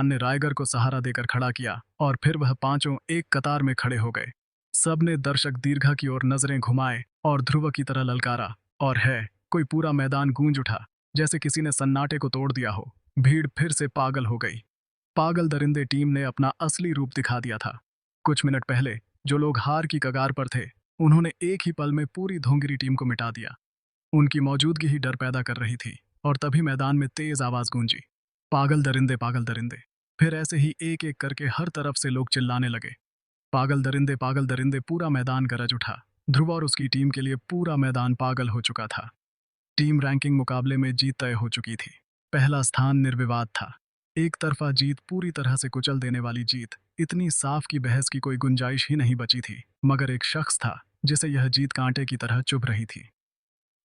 मैदान ने रायगर को सहारा देकर खड़ा किया और फिर वह पांचों एक कतार में खड़े हो गए। सबने दर्शक दीर्घा की ओर नजरें घुमाए और ध्रुव की तरह ललकारा, और है कोई पूरा मैदान गूंज उठा, जैसे किसी ने सन्नाटे को तोड़ दिया हो। भीड़ फिर से पागल हो गई। पागल दरिंदे टीम ने अपना असली रूप दिखा दिया था। कुछ मिनट पहले जो लोग हार की कगार पर थे, उन्होंने एक ही पल में पूरी धोंगिरी टीम को मिटा दिया। उनकी मौजूदगी ही डर पैदा कर रही थी, और तभी मैदान में तेज आवाज गूंजी, पागल दरिंदे, पागल दरिंदे। फिर ऐसे ही एक एक करके हर तरफ से लोग चिल्लाने लगे, पागल दरिंदे, पागल दरिंदे। पूरा मैदान गरज उठा। ध्रुव और उसकी टीम के लिए पूरा मैदान पागल हो चुका था। टीम रैंकिंग मुकाबले में जीत तय हो चुकी थी। पहला स्थान निर्विवाद था। एक तरफा जीत, पूरी तरह से कुचल देने वाली जीत। इतनी साफ कि बहस की कोई गुंजाइश ही नहीं बची थी। मगर एक शख्स था जिसे यह जीत कांटे की तरह चुभ रही थी।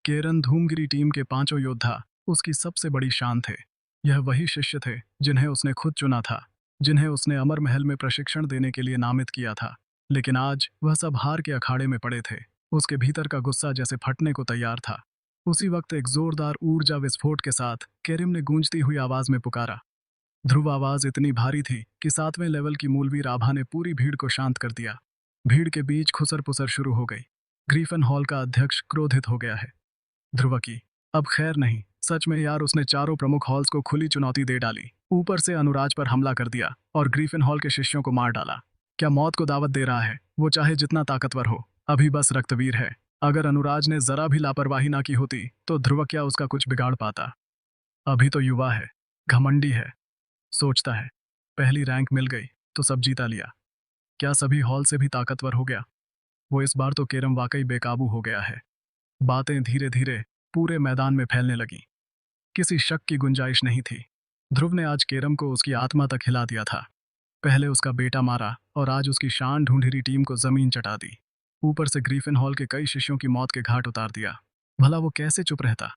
केरन धूमगिरी टीम के पांचों योद्धा उसकी सबसे बड़ी शान थे। यह वही शिष्य थे जिन्हें उसने खुद चुना था, जिन्हें उसने अमर महल में प्रशिक्षण देने के लिए नामित किया था। लेकिन आज वह सब हार के अखाड़े में पड़े थे। उसके भीतर का गुस्सा जैसे फटने को तैयार था। उसी वक्त एक जोरदार ऊर्जा विस्फोट के साथ केरिम ने गूंजती हुई आवाज में पुकारा। ध्रुव आवाज इतनी भारी थी कि 7वें लेवल की मूलवीर आभा ने पूरी भीड़ को शांत कर दिया। भीड़ के बीच खुसर पुसर शुरू हो गई। ग्रीफन हॉल का अध्यक्ष क्रोधित हो गया है। ध्रुव की अब खैर नहीं। सच में यार, उसने चारों प्रमुख हॉल्स को खुली चुनौती दे डाली। ऊपर से अनुराज पर हमला कर दिया और ग्रीफन हॉल के शिष्यों को मार डाला। क्या मौत को दावत दे रहा है? वो चाहे जितना ताकतवर हो, अभी बस रक्तवीर है। अगर अनुराज ने जरा भी लापरवाही ना की होती तो ध्रुव क्या उसका कुछ बिगाड़ पाता? अभी तो युवा है, घमंडी है, सोचता है पहली रैंक मिल गई तो सब जीता लिया। क्या सभी हॉल से भी ताकतवर हो गया? वो इस बार तो केरम वाकई बेकाबू हो गया है। बातें धीरे धीरे पूरे मैदान में फैलने लगी। किसी शक की गुंजाइश नहीं थी। ध्रुव ने आज केरम को उसकी आत्मा तक हिला दिया था। पहले उसका बेटा मारा और आज उसकी शान ढूंढिरी टीम को जमीन चटा दी। ऊपर से ग्रीफिन हॉल के कई शिष्यों की मौत के घाट उतार दिया। भला वो कैसे चुप रहता?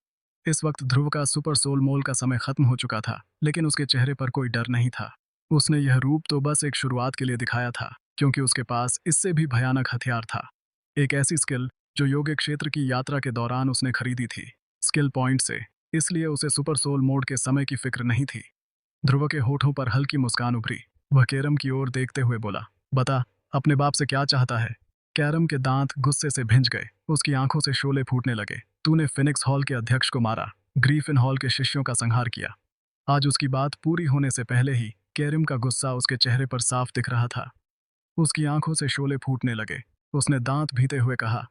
इस वक्त ध्रुव का सुपर सोल मोल का समय खत्म हो चुका था, लेकिन उसके चेहरे पर कोई डर नहीं था। उसने यह रूप तो बस एक शुरुआत के लिए दिखाया था, क्योंकि उसके पास इससे भी भयानक हथियार था। एक ऐसी स्किल जो योग्य क्षेत्र की यात्रा के दौरान उसने खरीदी थी, स्किल पॉइंट से। इसलिए उसे सुपर सोल मोड के समय की फिक्र नहीं थी। ध्रुव के होठों पर हल्की मुस्कान उभरी। वह केरम की ओर देखते हुए बोला, बता, अपने बाप से क्या चाहता है? कैरम के दांत गुस्से से भिंज गए। उसकी आंखों से शोले फूटने लगे। तूने फिनिक्स हॉल के अध्यक्ष को मारा, ग्रीफिन हॉल के शिष्यों का संहार किया। आज उसकी बात पूरी होने से पहले ही केरम का गुस्सा उसके चेहरे पर साफ दिख रहा था। उसकी आंखों से शोले फूटने लगे। उसने दांत भीते हुए कहा,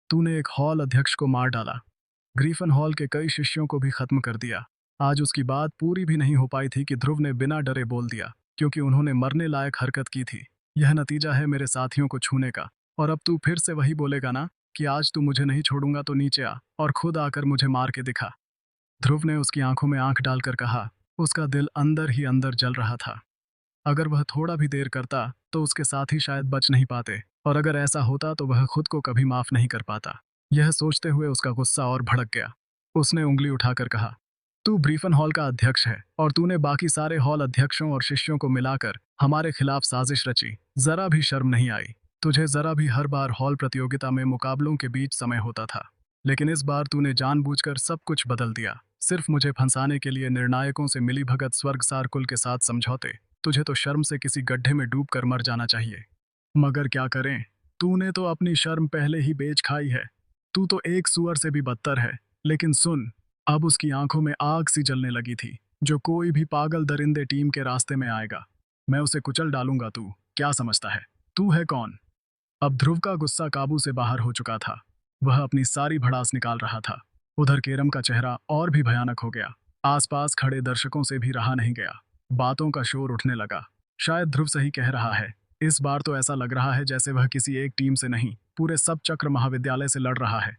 तूने एक हॉल अध्यक्ष को मार डाला, ग्रीफन हॉल के कई शिष्यों को भी खत्म कर दिया। आज उसकी बात पूरी भी नहीं हो पाई थी कि ध्रुव ने बिना डरे बोल दिया, क्योंकि उन्होंने मरने लायक हरकत की थी। यह नतीजा है मेरे साथियों को छूने का। और अब तू फिर से वही बोलेगा ना कि आज तू मुझे नहीं छोड़ूंगा तो नीचे आ और खुद आकर मुझे मार के दिखा। ध्रुव ने उसकी आंखों में आंख डालकर कहा। उसका दिल अंदर ही अंदर जल रहा था। अगर वह थोड़ा भी देर करता तो उसके साथी शायद बच नहीं पाते, और अगर ऐसा होता तो वह खुद को कभी माफ नहीं कर पाता। यह सोचते हुए उसका गुस्सा और भड़क गया। उसने उंगली उठाकर कहा, तू ब्रीफन हॉल का अध्यक्ष है और तूने बाकी सारे हॉल अध्यक्षों और शिष्यों को मिलाकर हमारे खिलाफ साजिश रची। जरा भी शर्म नहीं आई तुझे? जरा भी? हर बार हॉल प्रतियोगिता में मुकाबलों के बीच समय होता था, लेकिन इस बार तूने जानबूझकर सब कुछ बदल दिया, सिर्फ मुझे फंसाने के लिए। निर्णायकों से मिली भगत, स्वर्गसार कुल के साथ समझौते। तुझे तो शर्म से किसी गड्ढे में डूब कर मर जाना चाहिए। मगर क्या करें, तूने तो अपनी शर्म पहले ही बेच खाई है। तू तो एक सुअर से भी बदतर है। लेकिन सुन, अब उसकी आंखों में आग सी जलने लगी थी। जो कोई भी पागल दरिंदे टीम के रास्ते में आएगा, मैं उसे कुचल डालूंगा। तू क्या समझता है तू है कौन? अब ध्रुव का गुस्सा काबू से बाहर हो चुका था। वह अपनी सारी भड़ास निकाल रहा था। उधर केरम का चेहरा और भी भयानक हो गया। आसपास खड़े दर्शकों से भी रहा नहीं गया। बातों का शोर उठने लगा। शायद ध्रुव सही कह रहा है। इस बार तो ऐसा लग रहा है जैसे वह किसी एक टीम से नहीं, पूरे सब चक्र महाविद्यालय से लड़ रहा है।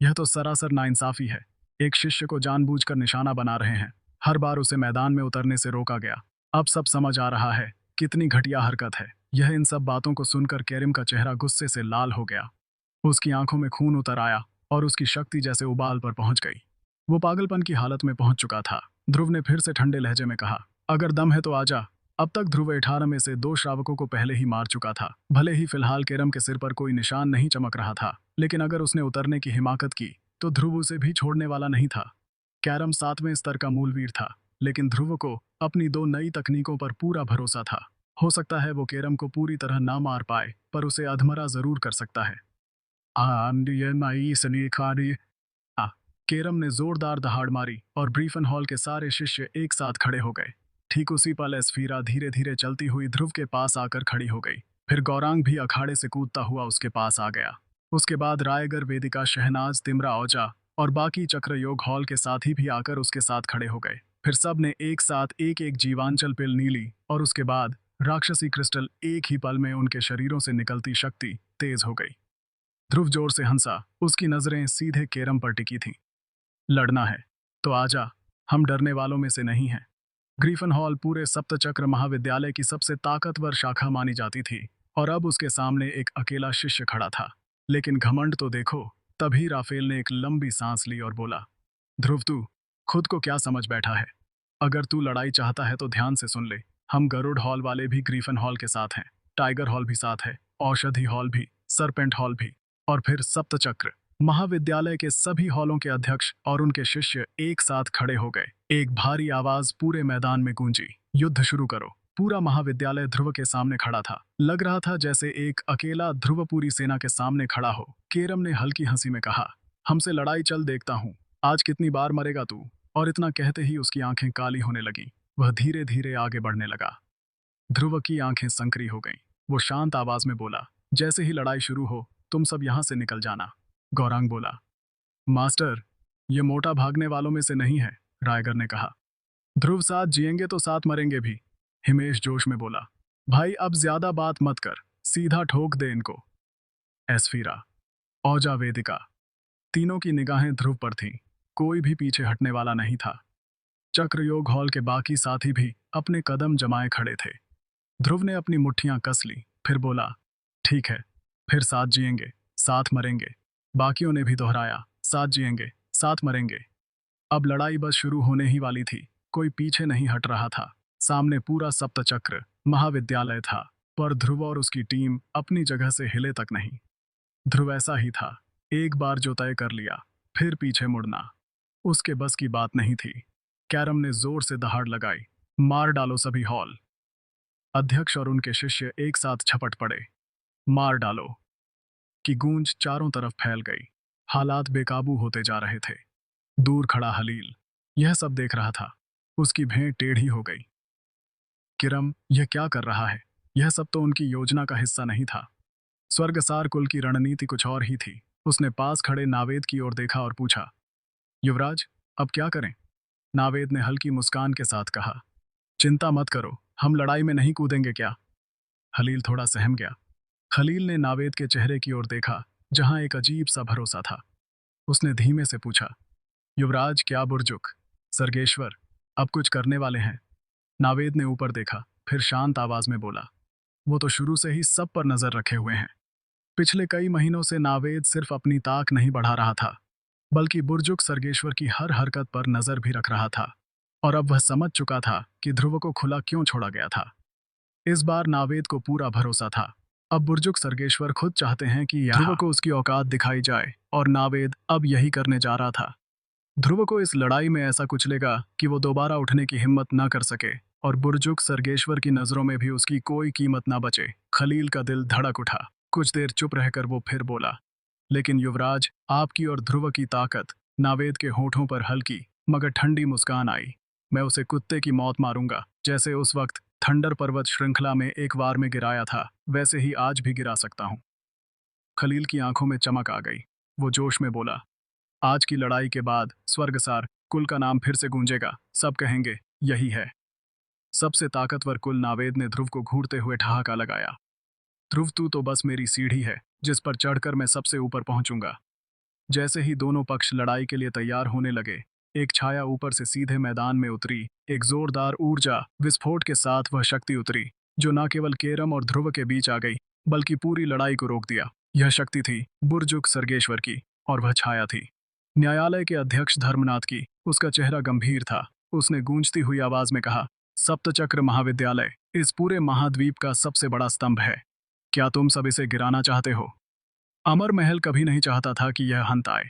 यह तो सरासर नाइंसाफी है। एक शिष्य को जानबूझकर निशाना बना रहे हैं। हर बार उसे मैदान में उतरने से रोका गया। अब सब समझ आ रहा है कितनी घटिया हरकत है यह। इन सब बातों को सुनकर केरिम का चेहरा गुस्से से लाल हो गया। उसकी आंखों में खून उतर आया और उसकी शक्ति जैसे उबाल पर पहुंच गई। वो पागलपन की हालत में पहुंच चुका था। ध्रुव ने फिर से ठंडे लहजे में कहा, अगर दम है तो आजा। अब तक ध्रुव 18 में से 2 श्रावकों को पहले ही मार चुका था। भले ही फिलहाल केरम के सिर पर कोई निशान नहीं चमक रहा था, लेकिन अगर उसने उतरने की हिमाकत की तो ध्रुव उसे भी छोड़ने वाला नहीं था। कैरम 7वें स्तर का मूलवीर था। लेकिन ध्रुव को अपनी दो नई तकनीकों पर पूरा भरोसा था। हो सकता है वो केरम को पूरी तरह ना मार पाए, पर उसे अधमरा जरूर कर सकता है। आ, केरम ने जोरदार दहाड़ मारी और ब्रीफन हॉल के सारे शिष्य एक साथ खड़े हो गए। ठीक उसी पल एस्फीरा धीरे धीरे चलती हुई ध्रुव के पास आकर खड़ी हो गई। फिर गौरांग भी अखाड़े से कूदता हुआ उसके पास आ गया। उसके बाद रायगर, वेदिका, शहनाज, तिमरा, औजा और बाकी चक्रयोग हॉल के साथी भी आकर उसके साथ खड़े हो गए। फिर सब ने एक साथ एक एक जीवांचल पिल नीली और उसके बाद राक्षसी क्रिस्टल। एक ही पल में उनके शरीरों से निकलती शक्ति तेज हो गई। ध्रुव जोर से हंसा, उसकी नजरें सीधे केरम पर टिकी थीं। लड़ना है तो आजा, हम डरने वालों में से नहीं हैं। ग्रीफन हॉल पूरे सप्तचक्र महाविद्यालय की सबसे ताकतवर शाखा मानी जाती थी और अब उसके सामने एक अकेला शिष्य खड़ा था। लेकिन घमंड तो देखो। तभी राफेल ने एक लंबी सांस ली और बोला, ध्रुव तू खुद को क्या समझ बैठा है? अगर तू लड़ाई चाहता है तो ध्यान से सुन ले। हम गरुड़ हॉल वाले भी ग्रीफन हॉल के साथ हैं, टाइगर हॉल भी साथ है, औषधि हॉल भी, सरपेंट हॉल भी, और फिर सप्तचक्र महाविद्यालय के सभी हॉलों के अध्यक्ष और उनके शिष्य एक साथ खड़े हो गए। एक भारी आवाज पूरे मैदान में गूंजी, युद्ध शुरू करो। पूरा महाविद्यालय ध्रुव के सामने खड़ा था। लग रहा था जैसे एक अकेला ध्रुव पूरी सेना के सामने खड़ा हो। केरम ने हल्की हंसी में कहा, हमसे लड़ाई चल, देखता हूं आज कितनी बार मरेगा तू। और इतना कहते ही उसकी आंखें काली होने लगी। वह धीरे धीरे आगे बढ़ने लगा। ध्रुव की आंखें संकरी हो गईं। वो शांत आवाज में बोला, जैसे ही लड़ाई शुरू हो तुम सब यहां से निकल जाना। गौरांग बोला, मास्टर, ये मोटा भागने वालों में से नहीं है। रायगर ने कहा, ध्रुव साथ जिएंगे तो साथ मरेंगे भी। हिमेश जोश में बोला, भाई अब ज्यादा बात मत कर, सीधा ठोक दे इनको। एस्फीरा, औजा, वेदिका, तीनों की निगाहें ध्रुव पर थीं। कोई भी पीछे हटने वाला नहीं था। चक्रयोग हॉल के बाकी साथी भी अपने कदम जमाए खड़े थे। ध्रुव ने अपनी मुट्ठियां कस ली, फिर बोला, ठीक है, फिर साथ जिएंगे, साथ मरेंगे। बाकियों ने भी दोहराया, साथ जिएंगे, साथ मरेंगे। अब लड़ाई बस शुरू होने ही वाली थी। कोई पीछे नहीं हट रहा था। सामने पूरा सप्तचक्र महाविद्यालय था, पर ध्रुव और उसकी टीम अपनी जगह से हिले तक नहीं। ध्रुव ऐसा ही था, एक बार जो तय कर लिया फिर पीछे मुड़ना उसके बस की बात नहीं थी। कैरम ने जोर से दहाड़ लगाई, मार डालो सभी हॉल। अध्यक्ष और उनके शिष्य एक साथ छपट पड़े। मार डालो की गूंज चारों तरफ फैल गई। हालात बेकाबू होते जा रहे थे। दूर खड़ा हलील यह सब देख रहा था। उसकी भें टेढ़ी हो गई। किरम, यह क्या कर रहा है? यह सब तो उनकी योजना का हिस्सा नहीं था। स्वर्गसार कुल की रणनीति कुछ और ही थी। उसने पास खड़े नावेद की ओर देखा और पूछा, युवराज, अब क्या करें? नावेद ने हल्की मुस्कान के साथ कहा, चिंता मत करो, हम लड़ाई में नहीं कूदेंगे क्या? हलील थोड़ा सहम गया। खलील ने नावेद के चेहरे की ओर देखा, जहां एक अजीब सा भरोसा था। उसने धीमे से पूछा, युवराज, क्या बुर्जुक? सर्गेश्वर, अब कुछ करने वाले हैं? नावेद ने ऊपर देखा, फिर शांत आवाज में बोला, वो तो शुरू से ही सब पर नजर रखे हुए हैं। पिछले कई महीनों से नावेद सिर्फ अपनी ताक नहीं बढ़ा रहा था, बल्कि बुर्जुक सर्गेश्वर की हर हरकत पर नजर भी रख रहा था। और अब वह समझ चुका था कि ध्रुव को खुला क्यों छोड़ा गया था। इस बार नावेद को पूरा भरोसा था। अब बुर्जुक सर्गेश्वर खुद चाहते हैं कि ध्रुव को उसकी औकात दिखाई जाए, और नावेद अब यही करने जा रहा था। ध्रुव को इस लड़ाई में ऐसा कुचलेगा कि वो दोबारा उठने की हिम्मत न कर सके, और बुर्जुक सर्गेश्वर की नजरों में भी उसकी कोई कीमत ना बचे। खलील का दिल धड़क उठा। कुछ देर चुप रहकर वो फिर बोला, लेकिन युवराज, आपकी और ध्रुव की ताकत। नावेद के होठों पर हल्की मगर ठंडी मुस्कान आई। मैं उसे कुत्ते की मौत मारूंगा, जैसे उस वक्त थंडर पर्वत श्रृंखला में एक वार में गिराया था, वैसे ही आज भी गिरा सकता हूं। खलील की आंखों में चमक आ गई। वो जोश में बोला, आज की लड़ाई के बाद स्वर्गसार कुल का नाम फिर से गूंजेगा। सब कहेंगे, यही है सबसे ताकतवर कुल। नावेद ने ध्रुव को घूरते हुए ठहाका लगाया, ध्रुव, तू तो बस मेरी सीढ़ी है जिस पर चढ़कर मैं सबसे ऊपर पहुंचूंगा। जैसे ही दोनों पक्ष लड़ाई के लिए तैयार होने लगे, एक छाया ऊपर से सीधे मैदान में उतरी। एक जोरदार ऊर्जा विस्फोट के साथ वह शक्ति उतरी, जो न केवल केरम और ध्रुव के बीच आ गई, बल्कि पूरी लड़ाई को रोक दिया। यह शक्ति थी बुर्जुक सर्गेश्वर की, और वह छाया थी न्यायालय के अध्यक्ष धर्मनाथ की। उसका चेहरा गंभीर था। उसने गूंजती हुई आवाज में कहा, सप्तचक्र महाविद्यालय इस पूरे महाद्वीप का सबसे बड़ा स्तंभ है। क्या तुम सब इसे गिराना चाहते हो? अमर महल कभी नहीं चाहता था कि यह अंत आए।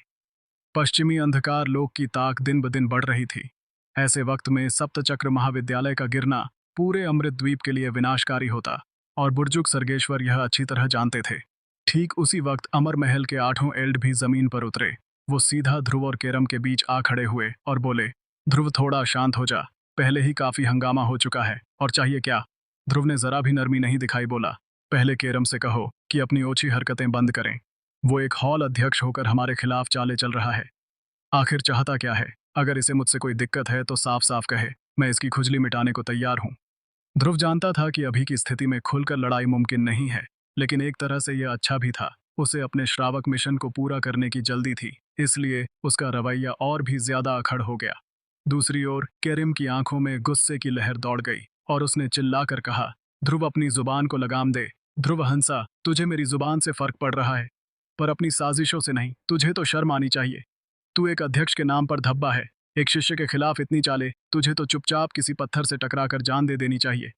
पश्चिमी अंधकार लोक की ताक दिन ब दिन बढ़ रही थी। ऐसे वक्त में सप्तचक्र महाविद्यालय का गिरना पूरे अमृत द्वीप के लिए विनाशकारी होता, और बुर्जुक सर्गेश्वर यह अच्छी तरह जानते थे। ठीक उसी वक्त अमर महल के 8 एल्ड भी जमीन पर उतरे। वो सीधा ध्रुव और केरम के बीच आ खड़े हुए और बोले, ध्रुव थोड़ा शांत हो जा, पहले ही काफी हंगामा हो चुका है, और चाहिए क्या? ध्रुव ने जरा भी नरमी नहीं दिखाई, बोला, पहले केरम से कहो कि अपनी ओछी हरकतें बंद करें। वो एक हॉल अध्यक्ष होकर हमारे खिलाफ चाले चल रहा है। आखिर चाहता क्या है? अगर इसे मुझसे कोई दिक्कत है तो साफ साफ कहे, मैं इसकी खुजली मिटाने को तैयार हूं। ध्रुव जानता था कि अभी की स्थिति में खुलकर लड़ाई मुमकिन नहीं है, लेकिन एक तरह से यह अच्छा भी था। उसे अपने श्रावक मिशन को पूरा करने की जल्दी थी, इसलिए उसका रवैया और भी ज्यादा अखड़ हो गया। दूसरी ओर केरिम की आंखों में गुस्से की लहर दौड़ गई और उसने चिल्लाकर कहा, ध्रुव अपनी जुबान को लगाम दे। ध्रुव हंसा, तुझे मेरी जुबान से फर्क पड़ रहा है, पर अपनी साजिशों से नहीं। तुझे तो शर्म आनी चाहिए। तू एक अध्यक्ष के नाम पर धब्बा है, एक शिष्य के खिलाफ इतनी चाले। तुझे तो चुपचाप किसी पत्थर से टकराकर जान दे देनी चाहिए।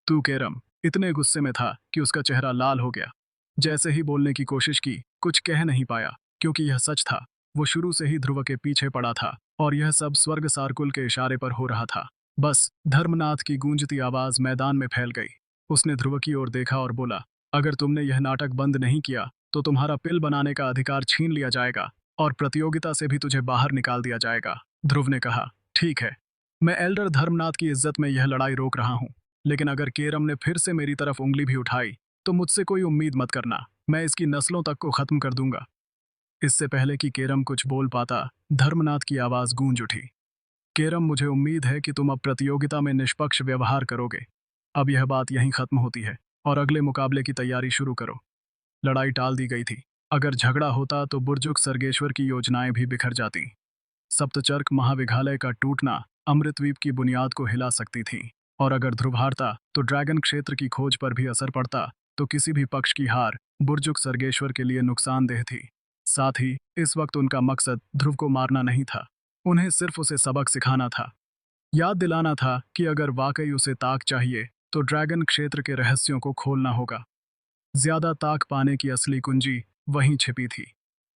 तू केरम इतने गुस्से में था कि उसका चेहरा लाल हो गया। जैसे ही बोलने की कोशिश की, कुछ कह नहीं पाया, क्योंकि यह सच था। वो शुरू से ही ध्रुव के पीछे पड़ा था, और यह सब स्वर्ग सारकुल के इशारे पर हो रहा था। बस धर्मनाथ की गूंजती आवाज मैदान में फैल गई। उसने ध्रुव की ओर देखा और बोला, अगर तुमने यह नाटक बंद नहीं किया तो तुम्हारा पिल बनाने का अधिकार छीन लिया जाएगा, और प्रतियोगिता से भी तुझे बाहर निकाल दिया जाएगा। ध्रुव ने कहा, ठीक है, मैं एल्डर धर्मनाथ की इज्जत में यह लड़ाई रोक रहा हूं, लेकिन अगर केरम ने फिर से मेरी तरफ उंगली भी उठाई तो मुझसे कोई उम्मीद मत करना, मैं इसकी नस्लों तक को खत्म कर दूंगा। इससे पहले कि केरम कुछ बोल पाता, धर्मनाथ की आवाज गूंज उठी, केरम, मुझे उम्मीद है कि तुम अब प्रतियोगिता में निष्पक्ष व्यवहार करोगे। अब यह बात यहीं खत्म होती है, और अगले मुकाबले की तैयारी शुरू करो। लड़ाई टाल दी गई थी। अगर झगड़ा होता तो बुर्जुक सर्गेश्वर की योजनाएं भी बिखर जाती। सप्तचर्क महाविद्यालय का टूटना अमृतद्वीप की बुनियाद को हिला सकती थी, और अगर ध्रुव हारता तो ड्रैगन क्षेत्र की खोज पर भी असर पड़ता। तो किसी भी पक्ष की हार बुर्जुक सर्गेश्वर के लिए नुकसानदेह थी। साथ ही इस वक्त उनका मकसद ध्रुव को मारना नहीं था, उन्हें सिर्फ उसे सबक सिखाना था। याद दिलाना था कि अगर वाकई उसे ताक चाहिए तो ड्रैगन क्षेत्र के रहस्यों को खोलना होगा। ज्यादा ताक पाने की असली कुंजी वहीं छिपी थी।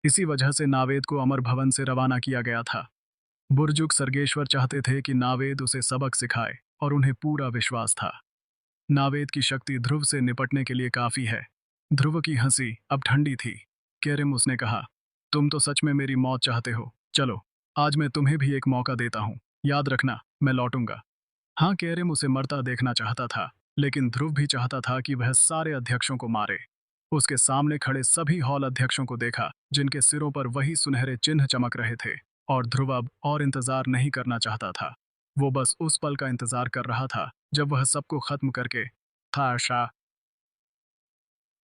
इसी वजह से नावेद को अमर भवन से रवाना किया गया था। बुर्जुक सर्गेश्वर चाहते थे कि नावेद उसे सबक सिखाए, और उन्हें पूरा विश्वास था नावेद की शक्ति ध्रुव से निपटने के लिए काफी है। ध्रुव की हंसी अब ठंडी थी। केरिम, उसने कहा, तुम तो सच में मेरी मौत चाहते हो। चलो, आज मैं तुम्हें भी एक मौका देता हूँ। याद रखना, मैं लौटूंगा। हाँ, केरिम उसे मरता देखना चाहता था, लेकिन ध्रुव भी चाहता था कि वह सारे अध्यक्षों को मारे। उसके सामने खड़े सभी हॉल अध्यक्षों को देखा, जिनके सिरों पर वही सुनहरे चिन्ह चमक रहे थे, और ध्रुव अब और इंतजार नहीं करना चाहता था। वो बस उस पल का इंतजार कर रहा था जब वह सबको खत्म करके था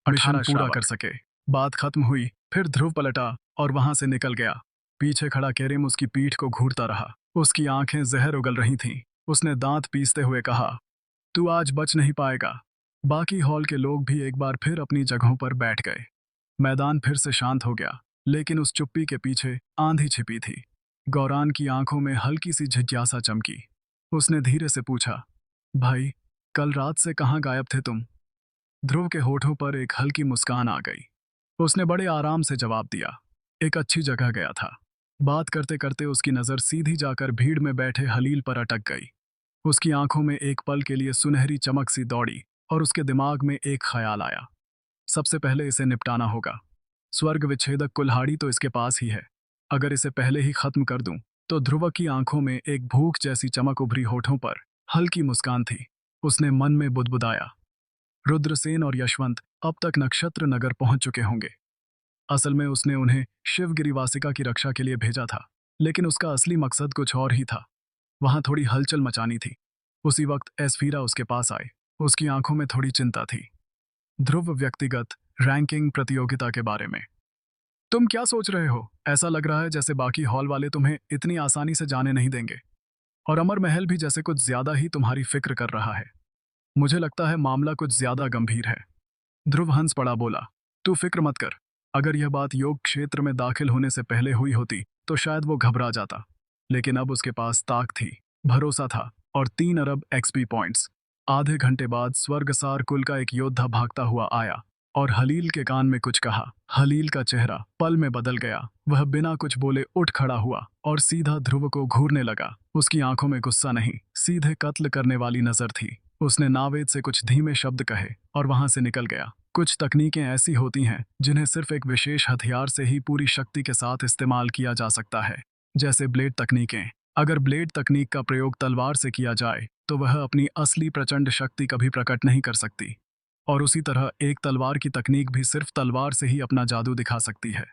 मिशन पूरा कर सके। बात खत्म हुई, फिर ध्रुव पलटा और वहां से निकल गया। पीछे खड़ा केरिम उसकी पीठ को घूरता रहा। उसकी आंखें जहर उगल रही थीं। उसने दांत पीसते हुए कहा, तू आज बच नहीं पाएगा। बाकी हॉल के लोग भी एक बार फिर अपनी जगहों पर बैठ गए। मैदान फिर से शांत हो गया, लेकिन उस चुप्पी के पीछे आंधी छिपी थी। गौरान की आंखों में हल्की सी जिज्ञासा चमकी। उसने धीरे से पूछा, भाई, कल रात से कहाँ गायब थे तुम? ध्रुव के होठों पर एक हल्की मुस्कान आ गई। उसने बड़े आराम से जवाब दिया, एक अच्छी जगह गया था। बात करते करते उसकी नज़र सीधी जाकर भीड़ में बैठे हलील पर अटक गई। उसकी आंखों में एक पल के लिए सुनहरी चमक सी दौड़ी, और उसके दिमाग में एक ख्याल आया, सबसे पहले इसे निपटाना होगा। स्वर्ग विच्छेदक कुल्हाड़ी तो इसके पास ही है। अगर इसे पहले ही खत्म कर दूं, तो ध्रुव की आंखों में एक भूख जैसी चमक उभरी, होठों पर हल्की मुस्कान थी। उसने मन में बुदबुदाया, रुद्रसेन और यशवंत अब तक नक्षत्र नगर पहुंच चुके होंगे। असल में उसने उन्हें शिवगिरी वासिका की रक्षा के लिए भेजा था, लेकिन उसका असली मकसद कुछ और ही था। वहां थोड़ी हलचल मचानी थी। उसी वक्त एस्फीरा उसके पास आए। उसकी आंखों में थोड़ी चिंता थी। ध्रुव, व्यक्तिगत रैंकिंग प्रतियोगिता के बारे में तुम क्या सोच रहे हो? ऐसा लग रहा है जैसे बाकी हॉल वाले तुम्हें इतनी आसानी से जाने नहीं देंगे, और अमर महल भी जैसे कुछ ज्यादा ही तुम्हारी फिक्र कर रहा है। मुझे लगता है मामला कुछ ज्यादा गंभीर है। ध्रुव हंस पड़ा, बोला, तू फिक्र मत कर। अगर यह बात योग क्षेत्र में दाखिल होने से पहले हुई होती तो शायद वो घबरा जाता, लेकिन अब उसके पास ताक थी, भरोसा था, और 3 अरब एक्सपी पॉइंट्स। आधे घंटे बाद स्वर्गसार कुल का एक योद्धा भागता हुआ आया। और हलील के कान में कुछ कहा। हलील का चेहरा पल में बदल गया। वह बिना कुछ बोले उठ खड़ा हुआ और सीधा ध्रुव को घूरने लगा। उसकी आंखों में गुस्सा नहीं, सीधे कत्ल करने वाली नजर थी। उसने नावेद से कुछ धीमे शब्द कहे और वहां से निकल गया। कुछ तकनीकें ऐसी होती हैं जिन्हें सिर्फ एक विशेष हथियार से ही पूरी शक्ति के साथ इस्तेमाल किया जा सकता है, जैसे ब्लेड तकनीकें। अगर ब्लेड तकनीक का प्रयोग तलवार से किया जाए तो वह अपनी असली प्रचंड शक्ति कभी प्रकट नहीं कर सकती, और उसी तरह एक तलवार की तकनीक भी सिर्फ तलवार से ही अपना जादू दिखा सकती है।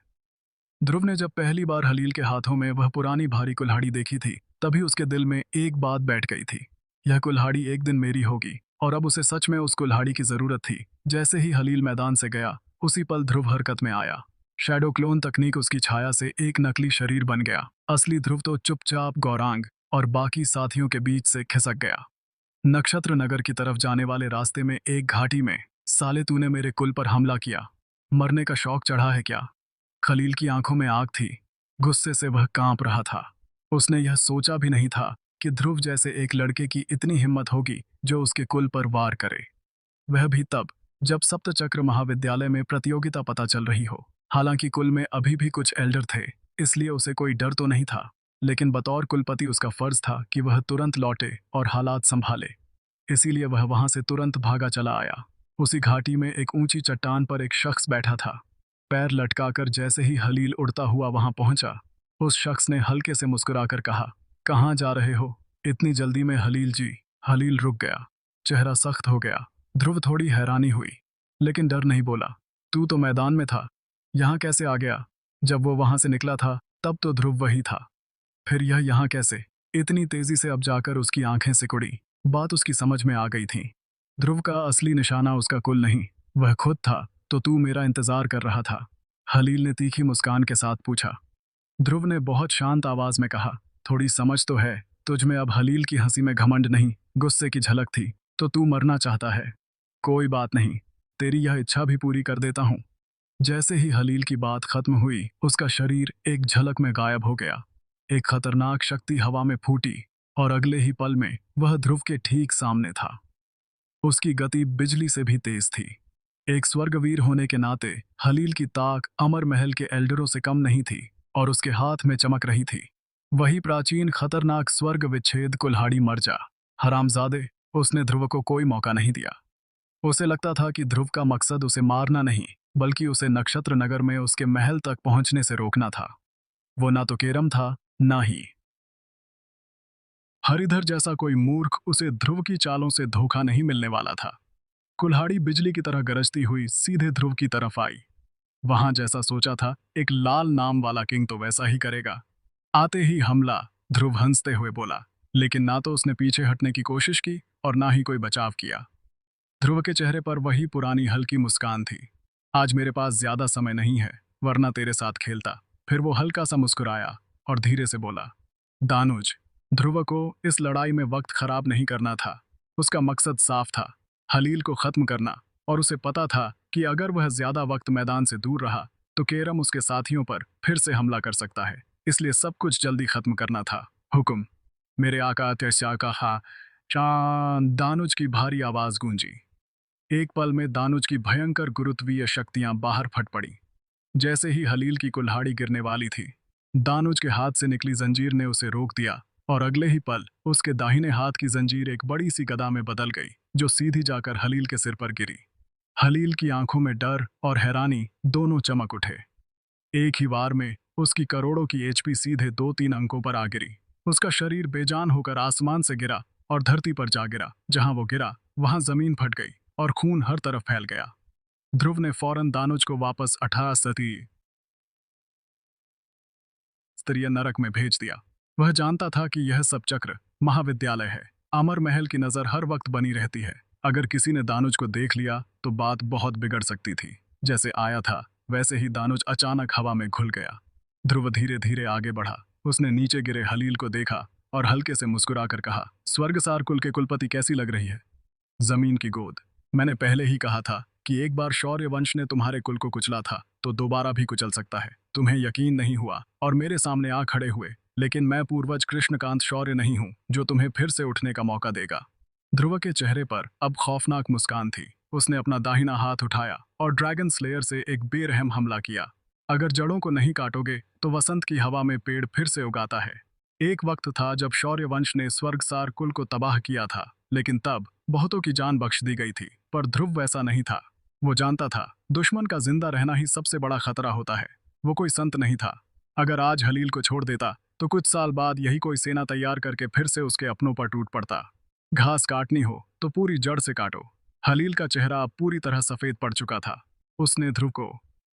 ध्रुव ने जब पहली बार हलील के हाथों में वह पुरानी भारी कुल्हाड़ी देखी थी, तभी उसके दिल में एक बात बैठ गई थी। यह कुल्हाड़ी एक दिन मेरी होगी, और अब उसे सच में उस कुल्हाड़ी की जरूरत थी। जैसे ही हलील मैदान से गया, उसी पल ध्रुव हरकत में आया। शैडो क्लोन तकनीक उसकी छाया से एक नकली शरीर बन गया। असली ध्रुव तो चुपचाप गौरांग और बाकी साथियों के बीच से खिसक गया। नक्षत्र नगर की तरफ जाने वाले रास्ते में एक घाटी में, साले तूने मेरे कुल पर हमला किया, मरने का शौक चढ़ा है क्या? खलील की आंखों में आग थी। गुस्से से वह कांप रहा था। उसने यह सोचा भी नहीं था कि ध्रुव जैसे एक लड़के की इतनी हिम्मत होगी जो उसके कुल पर वार करे। वह भी तब जब सप्तचक्र महाविद्यालय में प्रतियोगिता पता चल रही हो। हालांकि कुल में अभी भी कुछ एल्डर थे, इसलिए उसे कोई डर तो नहीं था, लेकिन बतौर कुलपति उसका फर्ज था कि वह तुरंत लौटे और हालात संभाले। इसीलिए वह वहां से तुरंत भागा चला आया। उसी घाटी में एक ऊंची चट्टान पर एक शख्स बैठा था, पैर लटकाकर। जैसे ही हलील उड़ता हुआ वहां पहुंचा, उस शख्स ने हल्के से मुस्कुराकर कहा, कहाँ जा रहे हो इतनी जल्दी में हलील जी? हलील रुक गया, चेहरा सख्त हो गया। ध्रुव थोड़ी हैरानी हुई, लेकिन डर नहीं बोला। तू तो मैदान में था, यहाँ कैसे आ गया? जब वो वहां से निकला था तब तो ध्रुव वही था, फिर यह यहाँ कैसे? इतनी तेजी से अब जाकर उसकी आंखें सिकुड़ी। बात उसकी समझ में आ गई थी। ध्रुव का असली निशाना उसका कुल नहीं, वह खुद था। तो तू मेरा इंतजार कर रहा था? हलील ने तीखी मुस्कान के साथ पूछा। ध्रुव ने बहुत शांत आवाज में कहा, थोड़ी समझ तो है तुझ में अब। हलील की हंसी में घमंड नहीं, गुस्से की झलक थी। तो तू मरना चाहता है? कोई बात नहीं, तेरी यह इच्छा भी पूरी कर देता हूं। जैसे ही हलील की बात खत्म हुई, उसका शरीर एक झलक में गायब हो गया। एक खतरनाक शक्ति हवा में फूटी और अगले ही पल में वह ध्रुव के ठीक सामने था। उसकी गति बिजली से भी तेज थी। एक स्वर्गवीर होने के नाते हलील की ताक अमर महल के एल्डरों से कम नहीं थी, और उसके हाथ में चमक रही थी वही प्राचीन खतरनाक स्वर्ग विच्छेद कुल्हाड़ी। मर्जा हरामजादे, उसने ध्रुव को कोई मौका नहीं दिया। उसे लगता था कि ध्रुव का मकसद उसे मारना नहीं, बल्कि उसे नक्षत्र नगर में उसके महल तक पहुंचने से रोकना था। वो ना तो केरम था, ना ही हरिधर जैसा कोई मूर्ख। उसे ध्रुव की चालों से धोखा नहीं मिलने वाला था। कुल्हाड़ी बिजली की तरह गरजती हुई सीधे ध्रुव की तरफ आई। वहां जैसा सोचा था एक लाल नाम वाला किंग तो वैसा ही करेगा। आते ही हमला, ध्रुव हंसते हुए बोला। लेकिन ना तो उसने पीछे हटने की कोशिश की और ना ही कोई बचाव किया। ध्रुव के चेहरे पर वही पुरानी हल्की मुस्कान थी। आज मेरे पास ज्यादा समय नहीं है, वरना तेरे साथ खेलता। फिर वो हल्का सा मुस्कुराया और धीरे से बोला, दानुज। ध्रुव को इस लड़ाई में वक्त खराब नहीं करना था। उसका मकसद साफ था, हलील को खत्म करना। और उसे पता था कि अगर वह ज्यादा वक्त मैदान से दूर रहा तो केरम उसके साथियों पर फिर से हमला कर सकता है। इसलिए सब कुछ जल्दी खत्म करना था। हुक्म, मेरे आका त्याग कहा। चांद, दानुज की भारी आवाज गूंजी। एक पल में दानुज की भयंकर गुरुत्वीय शक्तियां बाहर फट पड़ी। जैसे ही हलील की कुल्हाड़ी गिरने वाली थी, दानुज के हाथ से निकली जंजीर ने उसे रोक दिया, और अगले ही पल उसके दाहिने हाथ की जंजीर एक बड़ी सी गदा में बदल गई, जो सीधी जाकर हलील के सिर पर गिरी। हलील की आंखों में डर और हैरानी दोनों चमक उठे। एक ही वार में उसकी करोड़ों की एचपी सीधे 2-3 अंकों पर आ गिरी। उसका शरीर बेजान होकर आसमान से गिरा और धरती पर जा गिरा। जहां वो गिरा वहां जमीन फट गई और खून हर तरफ फैल गया। ध्रुव ने फौरन दानुज को वापस 18 स्तरीय नरक में भेज दिया। वह जानता था कि यह सब चक्र महाविद्यालय है। अमर महल की नजर हर वक्त बनी रहती है। अगर किसी ने दानुज को देख लिया तो बात बहुत बिगड़ सकती थी। जैसे आया था वैसे ही दानुज अचानक हवा में घुल गया। ध्रुव धीरे धीरे आगे बढ़ा। उसने नीचे गिरे हलील को देखा और हल्के से मुस्कुराकर कहा, स्वर्गसार कुल के कुलपति कैसी लग रही है? जमीन की गोद। मैंने पहले ही कहा था कि एक बार शौर्य वंश ने तुम्हारे कुल को कुचला था तो दोबारा भी कुचल सकता है। तुम्हें यकीन नहीं हुआ और मेरे सामने आ खड़े हुए, लेकिन मैं पूर्वज कृष्णकांत शौर्य नहीं हूं जो तुम्हें फिर से उठने का मौका देगा। ध्रुव के चेहरे पर अब खौफनाक मुस्कान थी। उसने अपना दाहिना हाथ उठाया और ड्रैगन स्लेयर से एक बेरहम हमला किया। अगर जड़ों को नहीं काटोगे तो वसंत की हवा में पेड़ फिर से उगाता है। एक वक्त था जब शौर्य वंश ने स्वर्गसार कुल को तबाह किया था, लेकिन तब बहुतों की जान बख्श दी गई थी। पर ध्रुव वैसा नहीं था। वो जानता था दुश्मन का जिंदा रहना ही सबसे बड़ा खतरा होता है। वो कोई संत नहीं था। अगर आज हलील को छोड़ देता तो कुछ साल बाद यही कोई सेना तैयार करके फिर से उसके अपनों पर टूट पड़ता। घास काटनी हो तो पूरी जड़ से काटो। हलील का चेहरा अब पूरी तरह सफेद पड़ चुका था। उसने ध्रुव को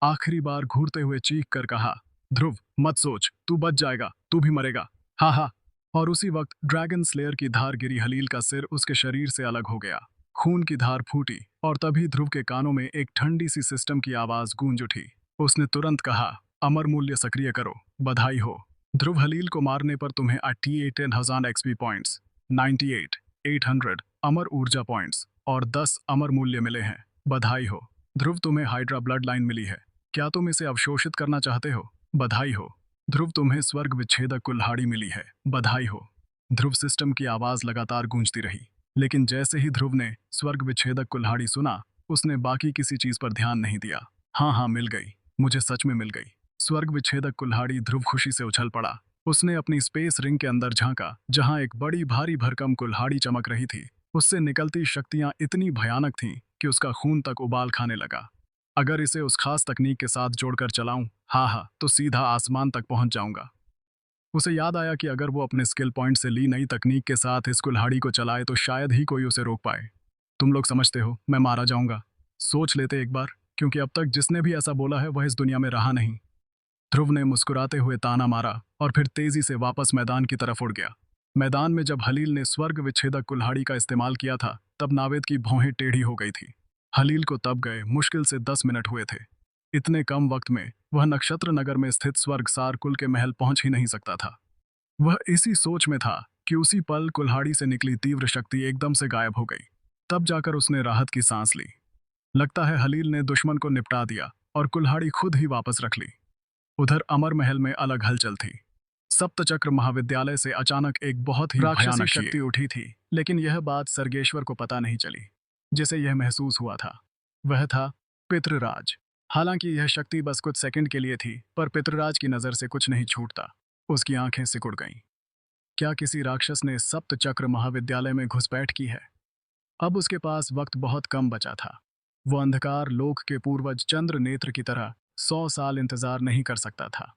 आखिरी बार घूरते हुए चीख कर कहा, ध्रुव मत सोच, तू बच जाएगा, तू भी मरेगा। हाँ हाँ। और उसी वक्त ड्रैगन स्लेयर की धार गिरी। हलील का सिर उसके शरीर से अलग हो गया। खून की धार फूटी और तभी ध्रुव के कानों में एक ठंडी सी सिस्टम की आवाज गूंज उठी। उसने तुरंत कहा, अमर मूल्य सक्रिय करो। बधाई हो ध्रुव, हलील को मारने पर तुम्हें 88,000 एक्सपी पॉइंट्स, 98,800 अमर ऊर्जा पॉइंट्स और 10 अमर मूल्य मिले हैं। बधाई हो ध्रुव, तुम्हें हाइड्रा ब्लड लाइन मिली है। क्या तुम इसे अवशोषित करना चाहते हो? बधाई हो ध्रुव, तुम्हें स्वर्ग विच्छेदक कुल्हाड़ी मिली है। बधाई हो ध्रुव। सिस्टम की आवाज लगातार गूंजती रही, लेकिन जैसे ही ध्रुव ने स्वर्ग विच्छेदक कुल्हाड़ी सुना, उसने बाकी किसी चीज पर ध्यान नहीं दिया। हाँ हाँ, मिल गई, मुझे सच में मिल गई। स्वर्ग विच्छेदक कुल्हाड़ी। ध्रुव खुशी से उछल पड़ा। उसने अपनी स्पेस रिंग के अंदर झांका, जहां एक बड़ी भारी भरकम कुल्हाड़ी चमक रही थी। उससे निकलती शक्तियां इतनी भयानक थीं कि उसका खून तक उबाल खाने लगा। अगर इसे उस खास तकनीक के साथ जोड़कर चलाऊं, हाँ, तो सीधा आसमान तक पहुंच जाऊंगा। उसे याद आया कि अगर वो अपने स्किल पॉइंट से ली नई तकनीक के साथ इस कुल्हाड़ी को चलाए तो शायद ही कोई उसे रोक पाए। तुम लोग समझते हो मैं मारा जाऊंगा? सोच लेते एक बार, क्योंकि अब तक जिसने भी ऐसा बोला है वह इस दुनिया में रहा नहीं। ध्रुव ने मुस्कुराते हुए ताना मारा और फिर तेजी से वापस मैदान की तरफ उड़ गया। मैदान में जब हलील ने स्वर्ग विच्छेदक कुल्हाड़ी का इस्तेमाल किया था, तब नावेद की भौहें टेढ़ी हो गई थी। हलील को तब गए मुश्किल से 10 मिनट हुए थे। इतने कम वक्त में वह नक्षत्र नगर में स्थित स्वर्गसार कुल के महल पहुंच ही नहीं सकता था। वह इसी सोच में था कि उसी पल कुल्हाड़ी से निकली तीव्र शक्ति एकदम से गायब हो गई। तब जाकर उसने राहत की सांस ली। लगता है हलील ने दुश्मन को निपटा दिया और कुल्हाड़ी खुद ही वापस रख ली। उधर अमर महल में अलग हलचल थी। सप्तचक्र महाविद्यालय से अचानक एक बहुत ही राक्षसी शक्ति उठी थी, लेकिन यह बात सर्गेश्वर को पता नहीं चली। जिसे यह महसूस हुआ था वह था पितृराज। हालांकि यह शक्ति बस कुछ सेकंड के लिए थी, पर पितृराज की नजर से कुछ नहीं छूटता। उसकी आंखें सिकुड़ गईं। क्या किसी राक्षस ने सप्तचक्र महाविद्यालय में घुसपैठ की है? अब उसके पास वक्त बहुत कम बचा था। वो अंधकार लोक के पूर्वज चंद्र नेत्र की तरह 100 साल इंतजार नहीं कर सकता था।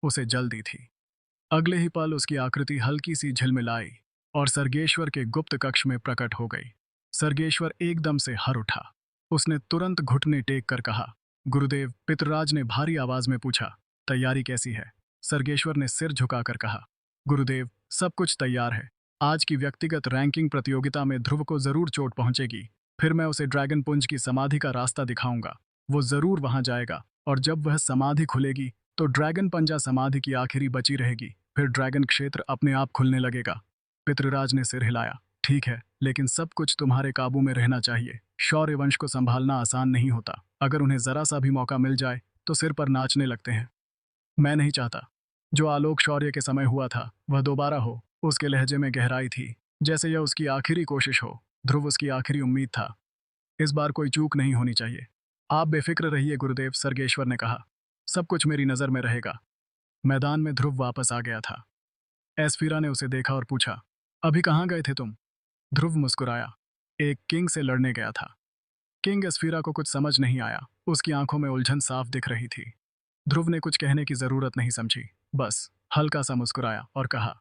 उसे जल्दी थी। अगले ही पल उसकी आकृति हल्की सी झिलमिलाई और सर्गेश्वर के गुप्त कक्ष में प्रकट हो गई। सर्गेश्वर एकदम से हर उठा। उसने तुरंत घुटने टेक कर कहा, गुरुदेव। पितृराज ने भारी आवाज में पूछा, तैयारी कैसी है? सर्गेश्वर ने सिर झुकाकर कहा, गुरुदेव, सब कुछ तैयार है। आज की व्यक्तिगत रैंकिंग प्रतियोगिता में ध्रुव को जरूर चोट पहुंचेगी। फिर मैं उसे ड्रैगन पुंज की समाधि का रास्ता दिखाऊंगा। वो जरूर वहां जाएगा और जब वह समाधि खुलेगी तो ड्रैगन पंजा समाधि की आखिरी बची रहेगी। फिर ड्रैगन क्षेत्र अपने आप खुलने लगेगा। पितृराज ने सिर हिलाया। ठीक है, लेकिन सब कुछ तुम्हारे काबू में रहना चाहिए। शौर्य वंश को संभालना आसान नहीं होता। अगर उन्हें जरा सा भी मौका मिल जाए तो सिर पर नाचने लगते हैं। मैं नहीं चाहता जो आलोक शौर्य के समय हुआ था वह दोबारा हो। उसके लहजे में गहराई थी, जैसे यह उसकी आखिरी कोशिश हो। ध्रुव उसकी आखिरी उम्मीद था। इस बार कोई चूक नहीं होनी चाहिए। आप बेफिक्र रहिए गुरुदेव, सर्गेश्वर ने कहा। सब कुछ मेरी नजर में रहेगा। मैदान में ध्रुव वापस आ गया था। एस्फीरा ने उसे देखा और पूछा, अभी कहाँ गए थे तुम? ध्रुव मुस्कुराया। एक किंग से लड़ने गया था। किंग। एस्फीरा को कुछ समझ नहीं आया। उसकी आंखों में उलझन साफ दिख रही थी। ध्रुव ने कुछ कहने की जरूरत नहीं समझी, बस हल्का सा मुस्कुराया और कहा,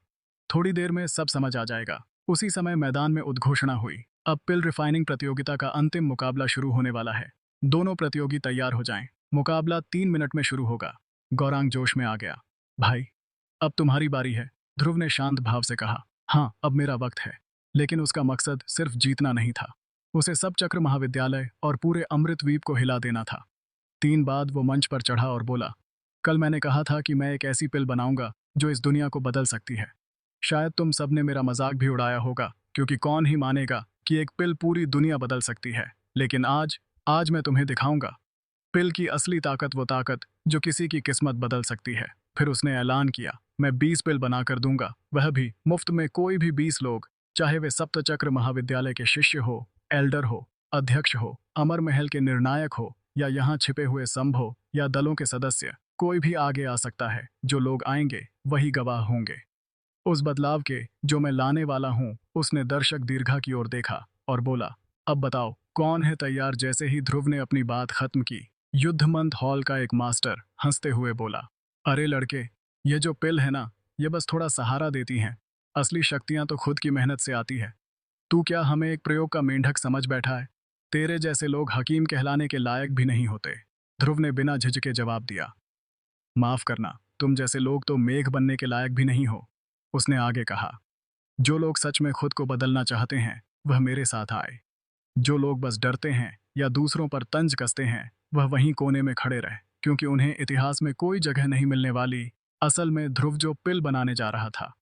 थोड़ी देर में सब समझ आ जाएगा। उसी समय मैदान में उद्घोषणा हुई। अब पिल रिफाइनिंग प्रतियोगिता का अंतिम मुकाबला शुरू होने वाला है। दोनों प्रतियोगी तैयार हो जाएं। मुकाबला 3 मिनट में शुरू होगा। गौरांग जोश में आ गया। भाई, अब तुम्हारी बारी है, ध्रुव ने शांत भाव से कहा। हाँ, अब मेरा वक्त है। लेकिन उसका मकसद सिर्फ जीतना नहीं था। उसे सब चक्र महाविद्यालय और पूरे अमृतद्वीप को हिला देना था। 3 बाद वो मंच पर चढ़ा और बोला, कल मैंने कहा था कि मैं एक ऐसी पिल बनाऊंगा जो इस दुनिया को बदल सकती है। शायद तुम सबने मेरा मजाक भी उड़ाया होगा, क्योंकि कौन ही मानेगा कि एक पिल पूरी दुनिया बदल सकती है। लेकिन आज मैं तुम्हें दिखाऊंगा पिल की असली ताकत, वो ताकत जो किसी की किस्मत बदल सकती है। फिर उसने ऐलान किया, मैं 20 पिल बनाकर दूंगा, वह भी मुफ्त में। कोई भी 20 लोग चाहे वे सप्तचक्र महाविद्यालय के शिष्य हो, एल्डर हो, अध्यक्ष हो, अमर महल के निर्णायक हो, या यहाँ छिपे हुए संभ हो या दलों के सदस्य, कोई भी आगे आ सकता है। जो लोग आएंगे वही गवाह होंगे उस बदलाव के जो मैं लाने वाला हूँ। उसने दर्शक दीर्घा की ओर देखा और बोला, अब बताओ कौन है तैयार। जैसे ही ध्रुव ने अपनी बात खत्म की, युद्धमंत हॉल का एक मास्टर हंसते हुए बोला, अरे लड़के, ये जो पिल है ना, ये बस थोड़ा सहारा देती हैं। असली शक्तियां तो खुद की मेहनत से आती है। तू क्या हमें एक प्रयोग का मेंढक समझ बैठा है? तेरे जैसे लोग हकीम कहलाने के लायक भी नहीं होते। ध्रुव ने बिना झिझके जवाब दिया, माफ करना, तुम जैसे लोग तो मेघ बनने के लायक भी नहीं हो। उसने आगे कहा, जो लोग सच में खुद को बदलना चाहते हैं वह मेरे साथ आए। जो लोग बस डरते हैं या दूसरों पर तंज कसते हैं वह वहीं कोने में खड़े रहे, क्योंकि उन्हें इतिहास में कोई जगह नहीं मिलने वाली। असल में ध्रुव जो पिल बनाने जा रहा था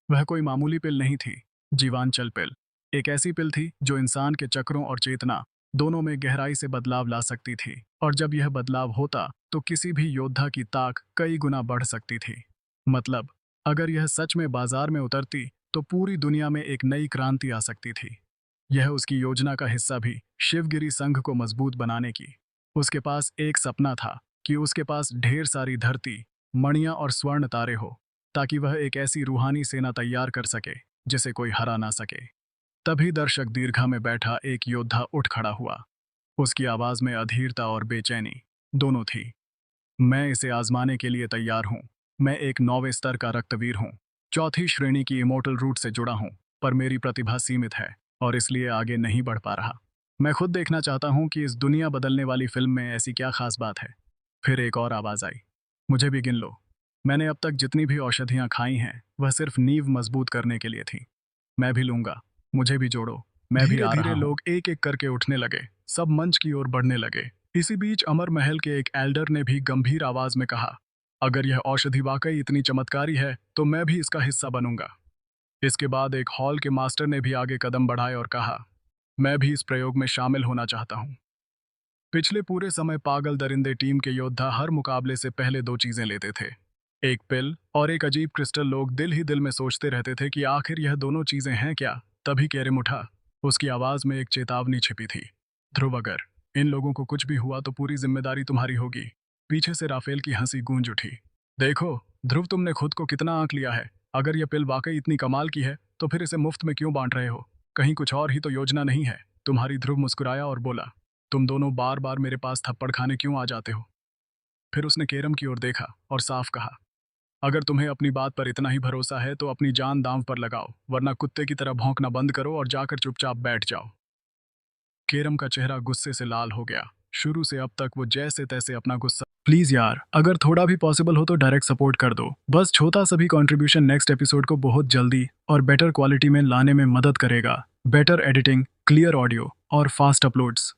वह कोई मामूली पिल नहीं थी, जीवांचल पिल। एक ऐसी पिल थी जो इंसान के चक्रों और चेतना दोनों में गहराई से बदलाव ला सकती थी, और जब यह बदलाव होता तो किसी भी योद्धा की ताक कई गुना बढ़ सकती थी। मतलब, अगर यह सच में बाजार में उतरती तो पूरी दुनिया में एक नई क्रांति आ सकती थी। यह उसकी योजना का हिस्सा भी, शिवगिरी संघ को मजबूत बनाने की। उसके पास एक सपना था कि उसके पास ढेर सारी धरती, मणियां और स्वर्ण तारे हो, ताकि वह एक ऐसी रूहानी सेना तैयार कर सके जिसे कोई हरा ना सके। तभी दर्शक दीर्घा में बैठा एक योद्धा उठ खड़ा हुआ। उसकी आवाज में अधीरता और बेचैनी दोनों थी। मैं इसे आजमाने के लिए तैयार हूँ। मैं एक 9वें स्तर का रक्तवीर हूँ, चौथी श्रेणी की इमोर्टल रूट से जुड़ा हूँ, पर मेरी प्रतिभा सीमित है और इसलिए आगे नहीं बढ़ पा रहा। मैं खुद देखना चाहता हूँ कि इस दुनिया बदलने वाली फिल्म में ऐसी क्या खास बात है। फिर एक और आवाज आई, मुझे भी गिन लो। मैंने अब तक जितनी भी औषधियाँ खाई हैं वह सिर्फ नींव मजबूत करने के लिए थी। मैं भी लूंगा, मुझे भी जोड़ो। मैं भी आ रहा हूं। धीरे-धीरे लोग एक एक करके उठने लगे, सब मंच की ओर बढ़ने लगे। इसी बीच अमर महल के एक एल्डर ने भी गंभीर आवाज में कहा, अगर यह औषधि वाकई इतनी चमत्कारी है तो मैं भी इसका हिस्सा बनूंगा। इसके बाद एक हॉल के मास्टर ने भी आगे कदम बढ़ाए और कहा, मैं भी इस प्रयोग में शामिल होना चाहता हूँ। पिछले पूरे समय पागल दरिंदे टीम के योद्धा हर मुकाबले से पहले दो चीजें लेते थे, एक पिल और एक अजीब क्रिस्टल। लोग दिल ही दिल में सोचते रहते थे कि आखिर यह दोनों चीजें हैं क्या। तभी केरम उठा। उसकी आवाज में एक चेतावनी छिपी थी, ध्रुव, अगर इन लोगों को कुछ भी हुआ तो पूरी जिम्मेदारी तुम्हारी होगी। पीछे से राफेल की हंसी गूंज उठी। देखो ध्रुव, तुमने खुद को कितना आंक लिया है। अगर यह पिल वाकई इतनी कमाल की है तो फिर इसे मुफ्त में क्यों बांट रहे हो? कहीं कुछ और ही तो योजना नहीं है तुम्हारी? ध्रुव मुस्कुराया और बोला, तुम दोनों बार बार मेरे पास थप्पड़ खाने क्यों आ जाते हो? फिर उसने केरम की ओर देखा और साफ कहा, अगर तुम्हें अपनी बात पर इतना ही भरोसा है तो अपनी जान दांव पर लगाओ, वरना कुत्ते की तरह भौंकना बंद करो और जाकर चुपचाप बैठ जाओ। केरम का चेहरा गुस्से से लाल हो गया। शुरू से अब तक वो जैसे तैसे अपना गुस्सा। प्लीज यार, अगर थोड़ा भी पॉसिबल हो तो डायरेक्ट सपोर्ट कर दो। बस छोटा सा भी कंट्रीब्यूशन नेक्स्ट एपिसोड को बहुत जल्दी और बेटर क्वालिटी में लाने में मदद करेगा। बेटर एडिटिंग, क्लियर ऑडियो और फास्ट अपलोड्स।